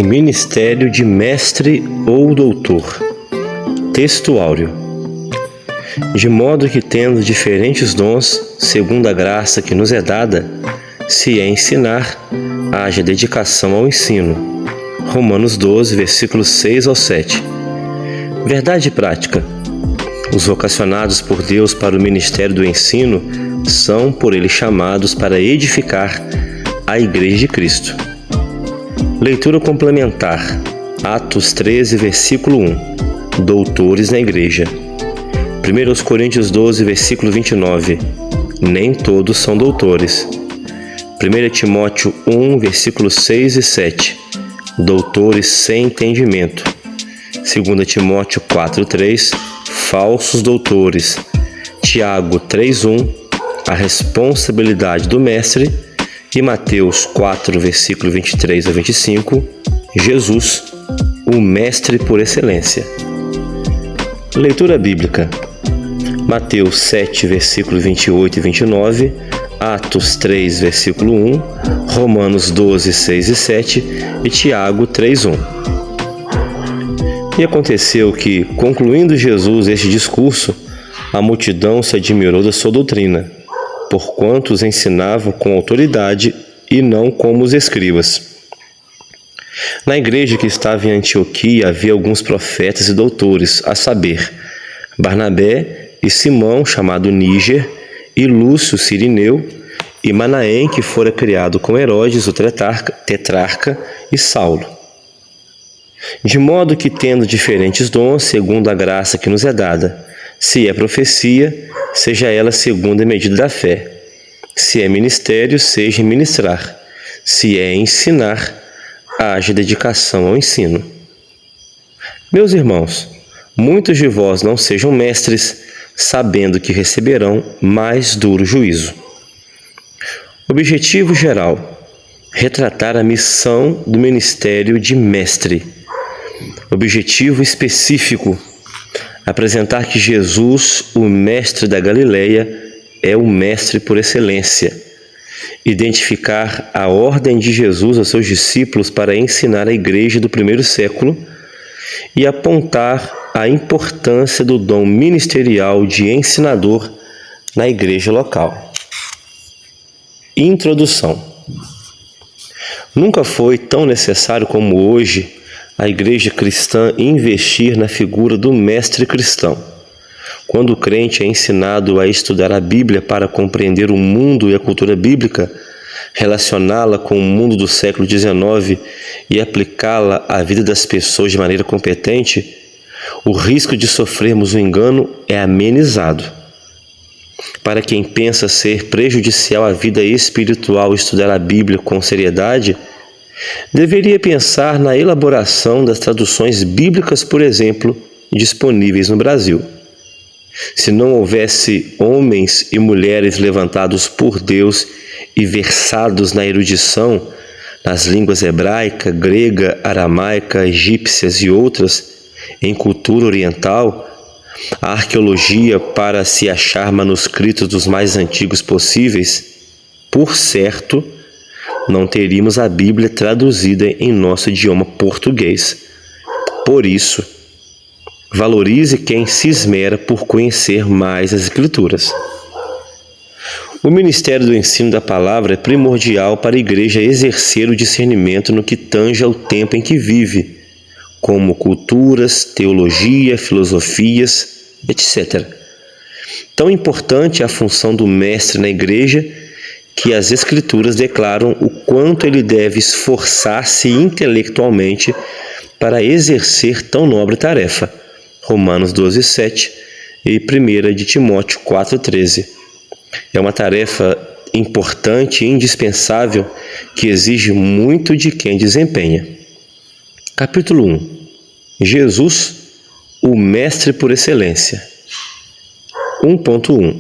O ministério de mestre ou doutor. Texto áureo. De modo que, tendo diferentes dons, segundo a graça que nos é dada, se é ensinar, haja dedicação ao ensino. Romanos 12, versículos 6 ao 7. Verdade prática. Os vocacionados por Deus para o ministério do ensino são por Ele chamados para edificar a Igreja de Cristo. Leitura complementar. Atos 13, versículo 1. Doutores na Igreja. 1 Coríntios 12, versículo 29. Nem todos são doutores. 1 Timóteo 1, versículos 6 e 7. Doutores sem entendimento. 2 Timóteo 4, 3. Falsos doutores. Tiago 3, 1. A responsabilidade do mestre. E Mateus 4, versículo 23 a 25. Jesus, o mestre por excelência. Leitura bíblica. Mateus 7, versículo 28 e 29, Atos 3, versículo 1, Romanos 12, 6 e 7 e Tiago 3, 1. E aconteceu que, concluindo Jesus este discurso, a multidão se admirou da sua doutrina, porquanto os ensinava com autoridade e não como os escribas. Na igreja que estava em Antioquia havia alguns profetas e doutores, a saber, Barnabé e Simão, chamado Níger, e Lúcio Cirineu, e Manaém, que fora criado com Herodes, o tetrarca, e Saulo. De modo que, tendo diferentes dons, segundo a graça que nos é dada, se é profecia, seja ela segundo a medida da fé. Se é ministério, seja ministrar. Se é ensinar, haja dedicação ao ensino. Meus irmãos, muitos de vós não sejam mestres, sabendo que receberão mais duro juízo. Objetivo geral: retratar a missão do ministério de mestre. Objetivo específico: apresentar que Jesus, o mestre da Galileia, é o mestre por excelência. Identificar a ordem de Jesus aos seus discípulos para ensinar a igreja do primeiro século e apontar a importância do dom ministerial de ensinador na igreja local. Introdução. Nunca foi tão necessário como hoje a igreja cristã investir na figura do mestre cristão. Quando o crente é ensinado a estudar a Bíblia para compreender o mundo e a cultura bíblica, relacioná-la com o mundo do século XIX e aplicá-la à vida das pessoas de maneira competente, o risco de sofrermos o engano é amenizado. Para quem pensa ser prejudicial à vida espiritual estudar a Bíblia com seriedade, deveria pensar na elaboração das traduções bíblicas, por exemplo, disponíveis no Brasil. Se não houvesse homens e mulheres levantados por Deus e versados na erudição, nas línguas hebraica, grega, aramaica, egípcias e outras, em cultura oriental, a arqueologia para se achar manuscritos dos mais antigos possíveis, por certo, não teríamos a Bíblia traduzida em nosso idioma português. Por isso, valorize quem se esmera por conhecer mais as Escrituras. O ministério do ensino da palavra é primordial para a igreja exercer o discernimento no que tange ao tempo em que vive, como culturas, teologia, filosofias, etc. Tão importante é a função do mestre na igreja que as Escrituras declaram o quanto ele deve esforçar-se intelectualmente para exercer tão nobre tarefa. Romanos 12, 7 e 1 de Timóteo 4, 13. É uma tarefa importante e indispensável que exige muito de quem desempenha. Capítulo 1. Jesus, o mestre por excelência. 1.1.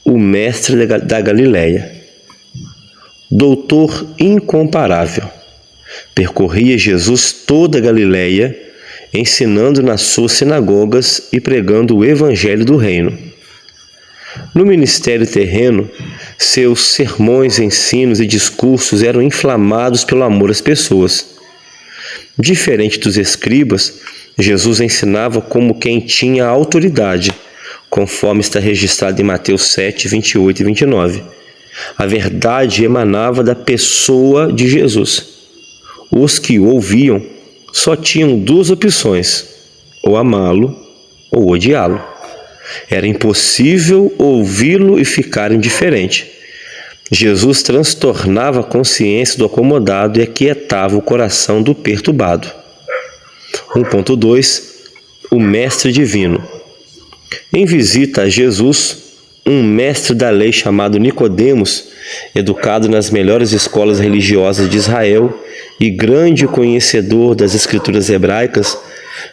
O mestre da Galileia. Doutor incomparável. Percorria Jesus toda a Galileia, ensinando nas suas sinagogas e pregando o evangelho do reino. No ministério terreno, seus sermões, ensinos e discursos eram inflamados pelo amor às pessoas. Diferente dos escribas, Jesus ensinava como quem tinha autoridade, conforme está registrado em Mateus 7, 28 e 29. A verdade emanava da pessoa de Jesus. Os que o ouviam só tinham duas opções: ou amá-lo ou odiá-lo. Era impossível ouvi-lo e ficar indiferente. Jesus transtornava a consciência do acomodado e aquietava o coração do perturbado. 1.2 O Mestre Divino. Em visita a Jesus, um mestre da lei chamado Nicodemos, educado nas melhores escolas religiosas de Israel e grande conhecedor das escrituras hebraicas,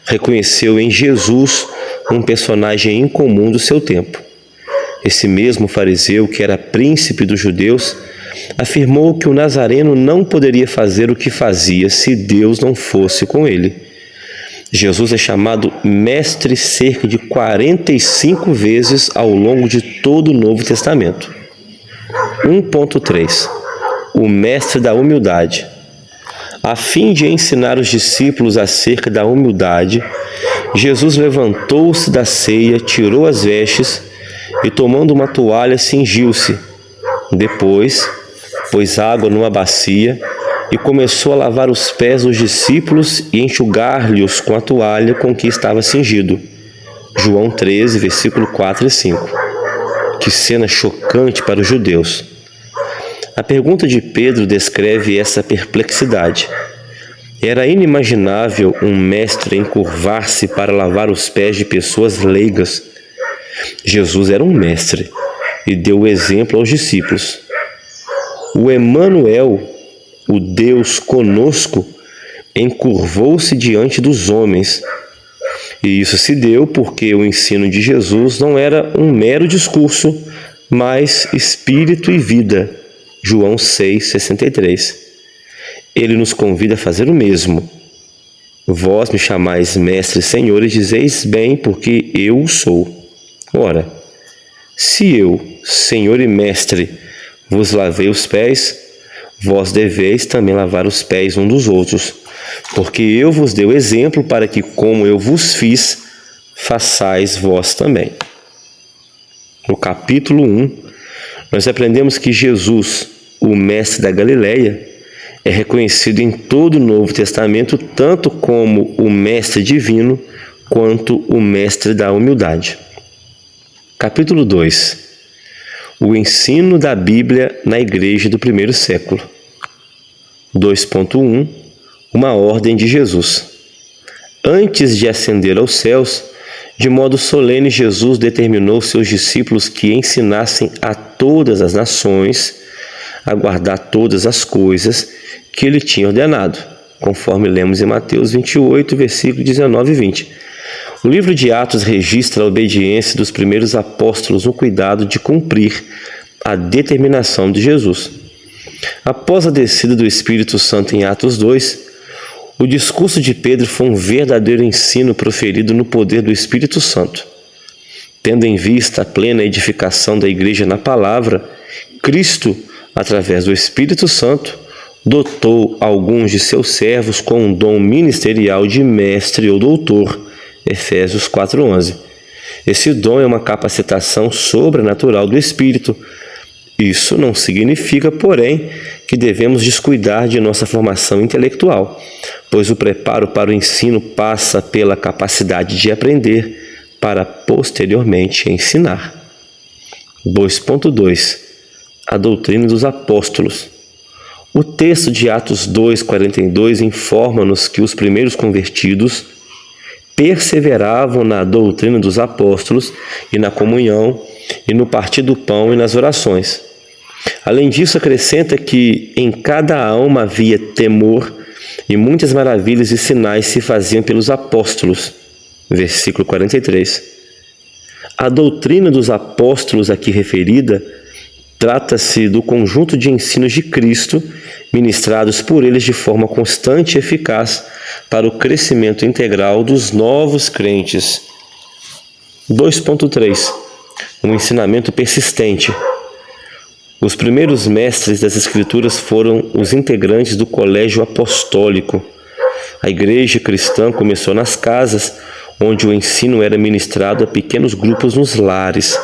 reconheceu em Jesus um personagem incomum do seu tempo. Esse mesmo fariseu, que era príncipe dos judeus, afirmou que o nazareno não poderia fazer o que fazia se Deus não fosse com ele. Jesus é chamado mestre cerca de 45 vezes ao longo de todo o Novo Testamento. 1.3 O mestre da humildade. A fim de ensinar os discípulos acerca da humildade, Jesus levantou-se da ceia, tirou as vestes e, tomando uma toalha, cingiu-se. Depois, pôs água numa bacia e começou a lavar os pés dos discípulos e enxugar-lhes com a toalha com que estava cingido. João 13, versículo 4 e 5. Que cena chocante para os judeus! A pergunta de Pedro descreve essa perplexidade. Era inimaginável um mestre encurvar-se para lavar os pés de pessoas leigas. Jesus era um mestre e deu o exemplo aos discípulos. O Emanuel, o Deus conosco, encurvou-se diante dos homens. E isso se deu porque o ensino de Jesus não era um mero discurso, mas espírito e vida. João 6,63. Ele nos convida a fazer o mesmo. Vós me chamais mestre e senhor e dizeis bem, porque eu o sou. Ora, se eu, senhor e mestre, vos lavei os pés, vós deveis também lavar os pés uns dos outros, porque eu vos dei o exemplo para que, como eu vos fiz, façais vós também. No capítulo 1, nós aprendemos que Jesus, o mestre da Galileia, é reconhecido em todo o Novo Testamento tanto como o mestre divino quanto o mestre da humildade. Capítulo 2. O ensino da Bíblia na Igreja do primeiro século. 2.1 Uma ordem de Jesus. Antes de ascender aos céus, de modo solene Jesus determinou seus discípulos que ensinassem a todas as nações a guardar todas as coisas que ele tinha ordenado, conforme lemos em Mateus 28, versículos 19 e 20. O livro de Atos registra a obediência dos primeiros apóstolos no cuidado de cumprir a determinação de Jesus. Após a descida do Espírito Santo em Atos 2, o discurso de Pedro foi um verdadeiro ensino proferido no poder do Espírito Santo. Tendo em vista a plena edificação da igreja na palavra, Cristo, através do Espírito Santo, dotou alguns de seus servos com um dom ministerial de mestre ou doutor, Efésios 4:11. Esse dom é uma capacitação sobrenatural do Espírito. Isso não significa, porém, que devemos descuidar de nossa formação intelectual, pois o preparo para o ensino passa pela capacidade de aprender para posteriormente ensinar. 2.2 A doutrina dos apóstolos. O texto de Atos 2:42 informa-nos que os primeiros convertidos perseveravam na doutrina dos apóstolos e na comunhão, e no partir do pão e nas orações. Além disso, acrescenta que em cada alma havia temor e muitas maravilhas e sinais se faziam pelos apóstolos. Versículo 43. A doutrina dos apóstolos aqui referida trata-se do conjunto de ensinos de Cristo, ministrados por eles de forma constante e eficaz para o crescimento integral dos novos crentes. 2.3 Um ensinamento persistente. Os primeiros mestres das Escrituras foram os integrantes do colégio apostólico. A igreja cristã começou nas casas, onde o ensino era ministrado a pequenos grupos nos lares.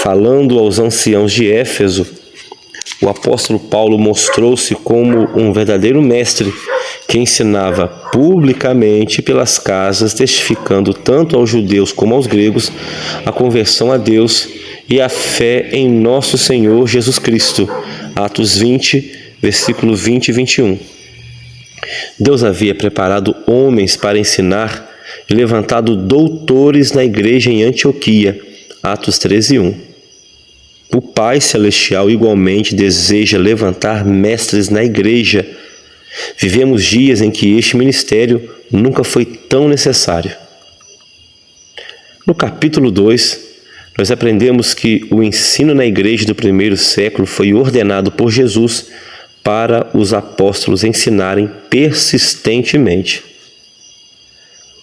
Falando aos anciãos de Éfeso, o apóstolo Paulo mostrou-se como um verdadeiro mestre que ensinava publicamente pelas casas, testificando tanto aos judeus como aos gregos a conversão a Deus e a fé em nosso Senhor Jesus Cristo. Atos 20, versículo 20 e 21. Deus havia preparado homens para ensinar e levantado doutores na igreja em Antioquia. Atos 13, 1. O Pai Celestial igualmente deseja levantar mestres na igreja. Vivemos dias em que este ministério nunca foi tão necessário. No capítulo 2, nós aprendemos que o ensino na igreja do primeiro século foi ordenado por Jesus para os apóstolos ensinarem persistentemente.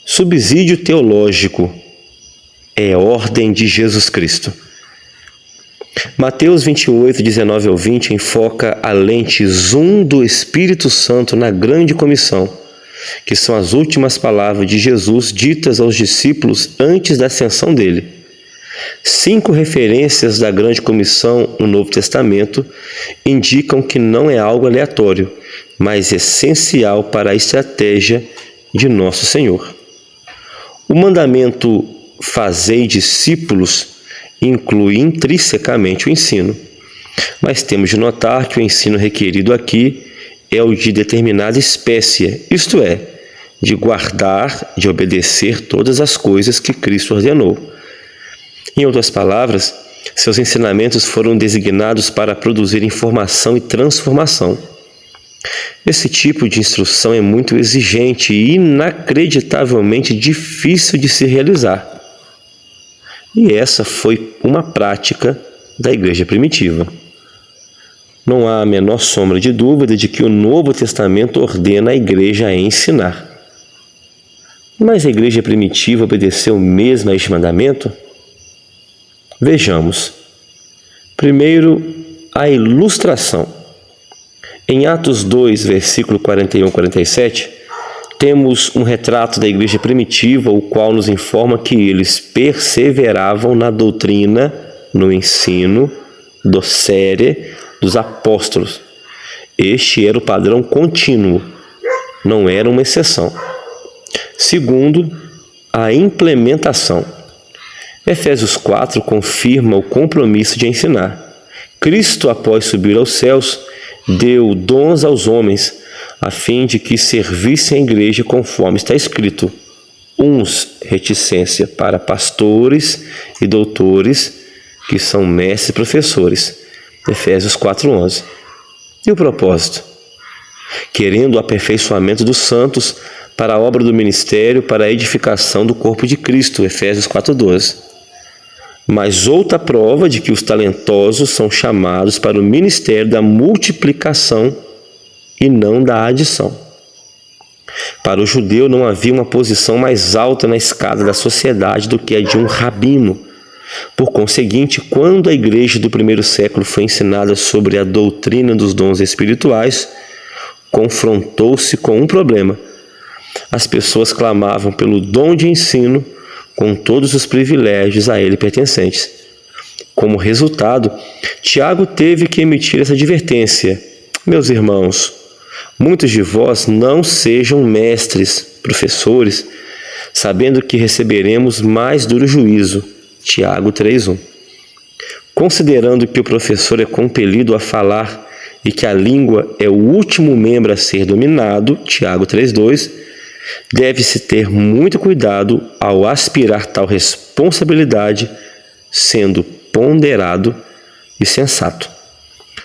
Subsídio teológico é ordem de Jesus Cristo. Mateus 28, 19 ao 20 enfoca a lente zoom do Espírito Santo na grande comissão, que são as últimas palavras de Jesus ditas aos discípulos antes da ascensão dele. 5 referências da grande comissão no Novo Testamento indicam que não é algo aleatório, mas essencial para a estratégia de nosso Senhor. O mandamento "fazei discípulos" inclui intrinsecamente o ensino, mas temos de notar que o ensino requerido aqui é o de determinada espécie, isto é, de guardar, de obedecer todas as coisas que Cristo ordenou. Em outras palavras, seus ensinamentos foram designados para produzir informação e transformação. Esse tipo de instrução é muito exigente e inacreditavelmente difícil de se realizar. E essa foi uma prática da igreja primitiva. Não há a menor sombra de dúvida de que o Novo Testamento ordena a igreja a ensinar. Mas a igreja primitiva obedeceu mesmo a este mandamento? Vejamos. Primeiro, a ilustração. Em Atos 2, versículo 41 e 47, temos um retrato da igreja primitiva, o qual nos informa que eles perseveravam na doutrina, no ensino, docere dos apóstolos. Este era o padrão contínuo, não era uma exceção. Segundo, a implementação. Efésios 4 confirma o compromisso de ensinar. Cristo, após subir aos céus, deu dons aos homens, a fim de que servissem a igreja conforme está escrito: uns reticência para pastores e doutores, que são mestres e professores. Efésios 4:11. E o propósito? Querendo o aperfeiçoamento dos santos para a obra do ministério, para a edificação do corpo de Cristo. Efésios 4:12. Mas outra prova de que os talentosos são chamados para o ministério da multiplicação e não da adição. Para o judeu não havia uma posição mais alta na escada da sociedade do que a de um rabino. Por conseguinte, quando a igreja do primeiro século foi ensinada sobre a doutrina dos dons espirituais, confrontou-se com um problema. As pessoas clamavam pelo dom de ensino com todos os privilégios a ele pertencentes. Como resultado, Tiago teve que emitir essa advertência: meus irmãos, muitos de vós não sejam mestres, professores, sabendo que receberemos mais duro juízo. Tiago 3:1. Considerando que o professor é compelido a falar e que a língua é o último membro a ser dominado, Tiago 3:2, deve-se ter muito cuidado ao aspirar tal responsabilidade, sendo ponderado e sensato.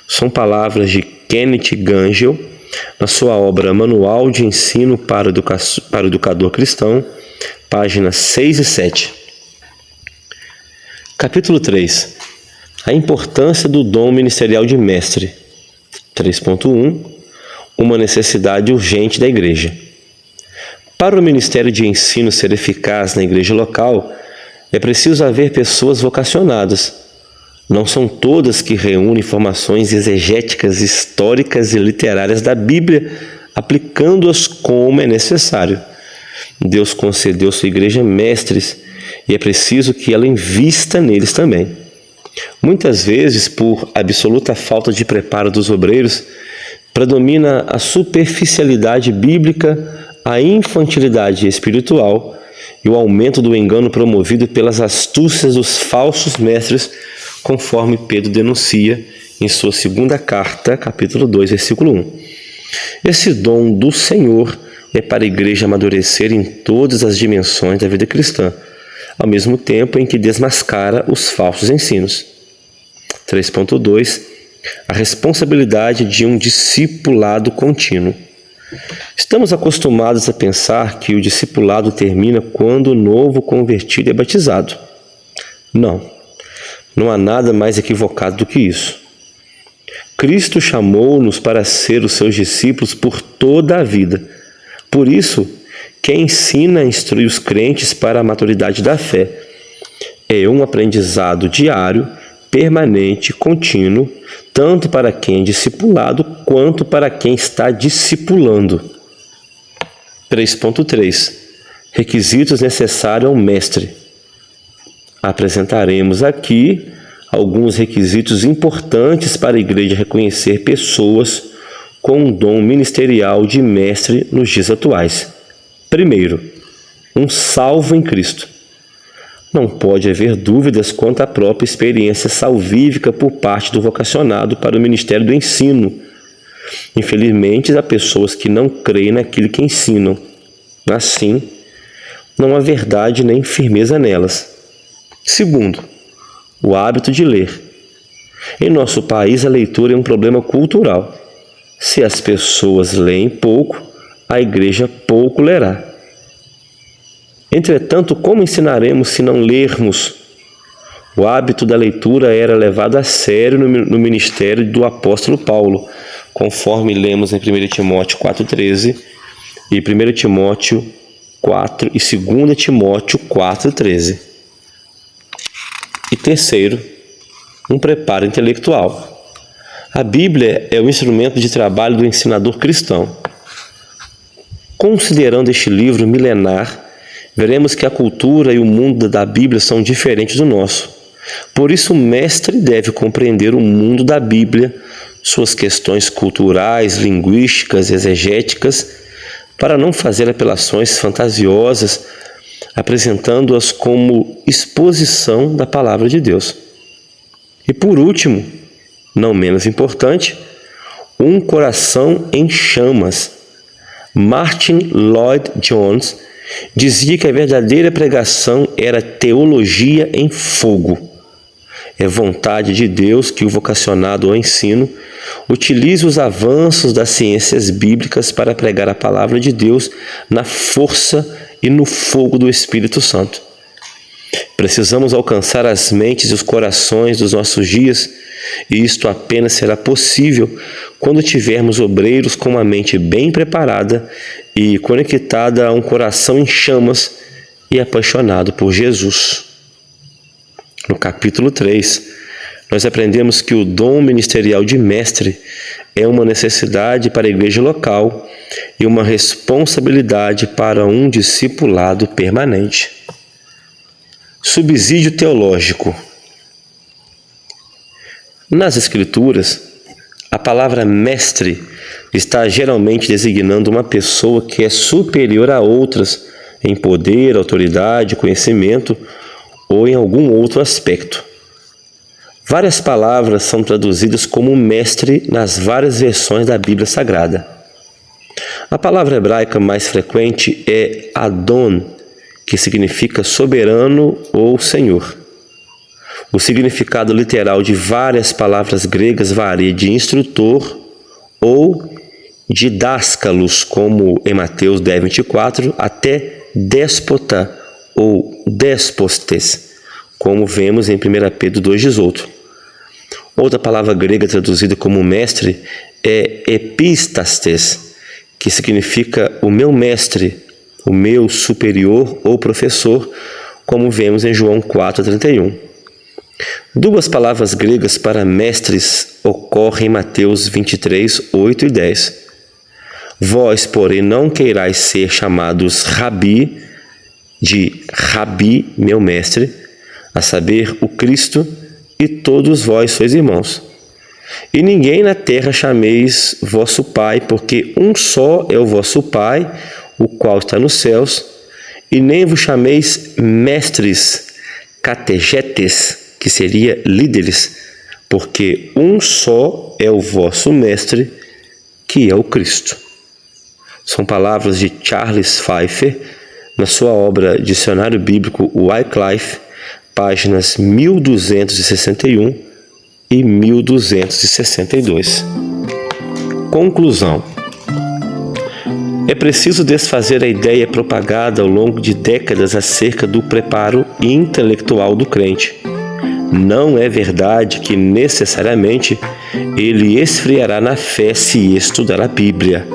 São palavras de Kenneth Gangel, na sua obra Manual de Ensino para o Educador Cristão, páginas 6 e 7. Capítulo 3. A importância do dom ministerial de mestre. 3.1. Uma necessidade urgente da igreja. Para o ministério de ensino ser eficaz na igreja local, é preciso haver pessoas vocacionadas. Não são todas que reúnem informações exegéticas, históricas e literárias da Bíblia aplicando-as como é necessário. Deus concedeu à sua igreja mestres e é preciso que ela invista neles também. Muitas vezes, por absoluta falta de preparo dos obreiros, predomina a superficialidade bíblica, a infantilidade espiritual e o aumento do engano promovido pelas astúcias dos falsos mestres, conforme Pedro denuncia em sua segunda carta, capítulo 2, versículo 1. Esse dom do Senhor é para a igreja amadurecer em todas as dimensões da vida cristã, ao mesmo tempo em que desmascara os falsos ensinos. 3.2. A responsabilidade de um discipulado contínuo. Estamos acostumados a pensar que o discipulado termina quando o novo convertido é batizado. Não há nada mais equivocado do que isso. Cristo chamou-nos para ser os seus discípulos por toda a vida. Por isso, quem ensina e instrui os crentes para a maturidade da fé é um aprendizado diário, permanente, contínuo, tanto para quem é discipulado quanto para quem está discipulando. 3.3. Requisitos necessários ao mestre. Apresentaremos aqui alguns requisitos importantes para a igreja reconhecer pessoas com um dom ministerial de mestre nos dias atuais. Primeiro, um salvo em Cristo. Não pode haver dúvidas quanto à própria experiência salvífica por parte do vocacionado para o ministério do ensino. Infelizmente, há pessoas que não creem naquilo que ensinam. Assim, não há verdade nem firmeza nelas. Segundo, o hábito de ler. Em nosso país, a leitura é um problema cultural. Se as pessoas leem pouco, a igreja pouco lerá. Entretanto, como ensinaremos se não lermos? O hábito da leitura era levado a sério no ministério do apóstolo Paulo, conforme lemos em 1 Timóteo 4,13 e 1 Timóteo 4 e 2 Timóteo 4,13. E terceiro, um preparo intelectual. A Bíblia é o instrumento de trabalho do ensinador cristão. Considerando este livro milenar, veremos que a cultura e o mundo da Bíblia são diferentes do nosso. Por isso, o mestre deve compreender o mundo da Bíblia, suas questões culturais, linguísticas, exegéticas, para não fazer apelações fantasiosas, apresentando-as como exposição da palavra de Deus. E por último, não menos importante, um coração em chamas. Martin Lloyd-Jones dizia que a verdadeira pregação era teologia em fogo. É vontade de Deus que o vocacionado ao ensino utilize os avanços das ciências bíblicas para pregar a palavra de Deus na força e no fogo do Espírito Santo. Precisamos alcançar as mentes e os corações dos nossos dias, e isto apenas será possível quando tivermos obreiros com uma mente bem preparada e conectada a um coração em chamas e apaixonado por Jesus. No capítulo 3, nós aprendemos que o dom ministerial de mestre é uma necessidade para a igreja local e uma responsabilidade para um discipulado permanente. Subsídio teológico. Nas Escrituras, a palavra mestre está geralmente designando uma pessoa que é superior a outras em poder, autoridade, conhecimento ou em algum outro aspecto. Várias palavras são traduzidas como mestre nas várias versões da Bíblia Sagrada. A palavra hebraica mais frequente é Adon, que significa soberano ou senhor. O significado literal de várias palavras gregas varia de instrutor ou didáscalos, como em Mateus 10:24, até déspota ou déspostes, como vemos em 1 Pedro 2:18. Outra palavra grega traduzida como mestre é epistastes, que significa o meu mestre, o meu superior ou professor, como vemos em João 4:31. Duas palavras gregas para mestres ocorrem em Mateus 23:8 e 10. Vós, porém, não queirais ser chamados Rabi, de Rabi, meu mestre, a saber, o Cristo, e todos vós sois irmãos. E ninguém na terra chameis vosso Pai, porque um só é o vosso Pai, o qual está nos céus, e nem vos chameis mestres, categetes, que seria líderes, porque um só é o vosso mestre, que é o Cristo. São palavras de Charles Pfeiffer, na sua obra Dicionário Bíblico Wycliffe, páginas 1261 e 1262. Conclusão. É preciso desfazer a ideia propagada ao longo de décadas acerca do preparo intelectual do crente. Não é verdade que necessariamente ele esfriará na fé se estudar a Bíblia.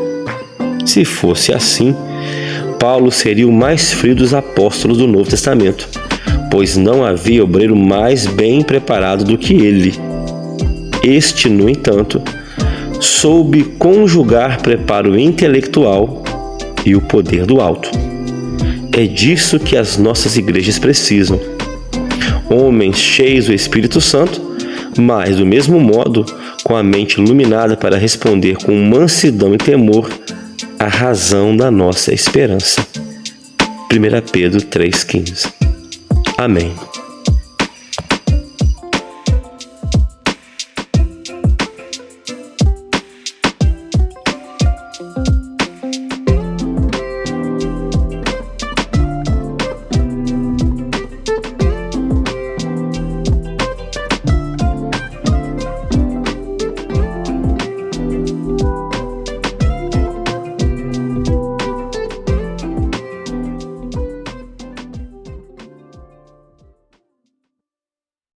Se fosse assim, Paulo seria o mais frio dos apóstolos do Novo Testamento, pois não havia obreiro mais bem preparado do que ele. Este, no entanto, soube conjugar preparo intelectual e o poder do alto. É disso que as nossas igrejas precisam. Homens cheios do Espírito Santo, mas, do mesmo modo, com a mente iluminada para responder com mansidão e temor à razão da nossa esperança. 1 Pedro 3,15. Amém.